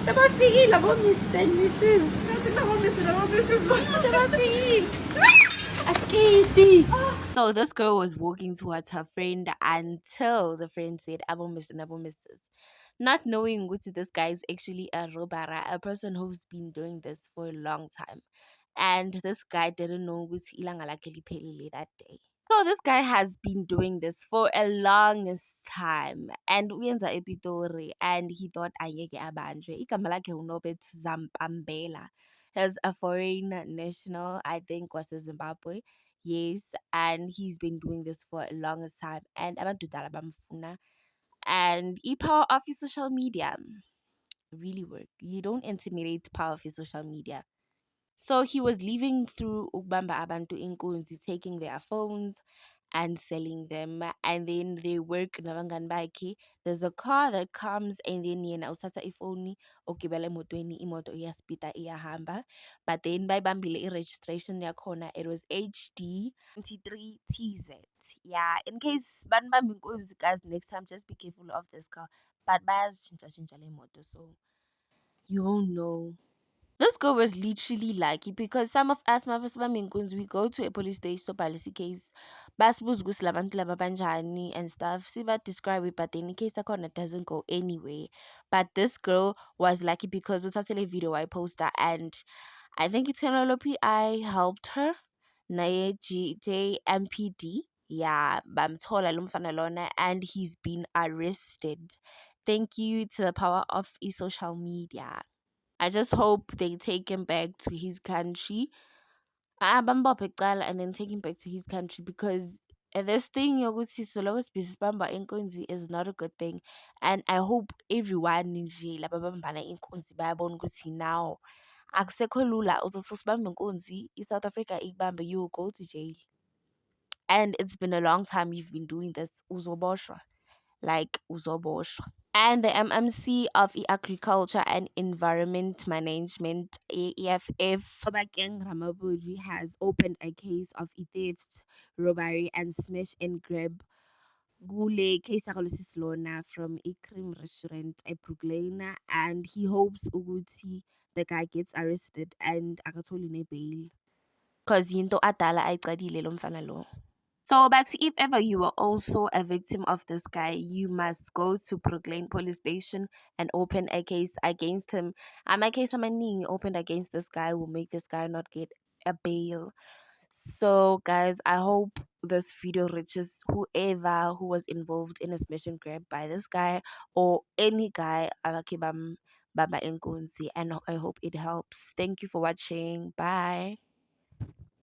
Sebafikile abo-Mr. and Mrs. Sebafikile. Askisi. So this girl was walking towards her friend until the friend said abo Mr. and abo Mrs. Not knowing what this guy is actually a robara, a person who's been doing this for a long time. And this guy didn't know what ilanga lakhe liphelile that day. So this guy has been doing this for a long time and uyenza ePitori and he thought angeke abanjwe. Igama lakhe uNobert Zampambela. He's a foreign national, I think was Zimbabwe. Yes, and he's been doing this for a longest time and abantu dala bamfuna. And power of your social media really work. You don't intimidate power of your social media. So he was leaving through Ukbamba Abantu Inkunzi, taking their phones and selling them. And then they work nabangani bakhe. There's a car that comes and then yena uthatha ifoni ogibela emotweni imoto iyaspita iyahamba. But then bayibambile i-registration yakhona it was HD 23TZ. Yeah, in case banibamba inkunzi guys next time just be careful of this car. But bayazitshintsha le moto so you won't know. This girl was literally lucky because some of us mabasibaminkunzi, we go to a police station so policy case basibuza ukuthi labantu laba banjani and stuff. Siba describe it, but then in case akhona doesn't go anywhere. But this girl was lucky because uthathele video wayiposta and I think it's I helped her. Naye JMPD. Yeah, bamthola lo mfana lona and he's been arrested. Thank you to the power of social media. I just hope they take him back to his country. Bambophe kuqala and then take him back to his country because this thing yokuthi soloko sibamba inkunzi is not a good thing. And I hope everyone nje laba ababambana inkunzi bayabona ukuthi now akusekho lula uzothi usibamba inkunzi iSouth Africa ikubambe you will go to jail. And it's been a long time you've been doing this. Uzoboshwa. Like uzoboshwa. And the MMC of Agriculture and Environment Management, EFF, Obakeng Ramabudi, has opened a case of theft, robbery, and smash and grab. Gule case Lona from Ikrim restaurant Epuglena, and he hopes Uguti the guy gets arrested and akatholine bail. Cause yinto adala ayiqalile lo mfana lo. So, but if ever you were also a victim of this guy, you must go to Brooklyn police station and open a case against him. My case amaningi opened against this guy will make this guy not get a bail. So, guys, I hope this video reaches whoever who was involved in a smash and grab by this guy or any guy abakhe bamba inkunzi, and I hope it helps. Thank you for watching. Bye.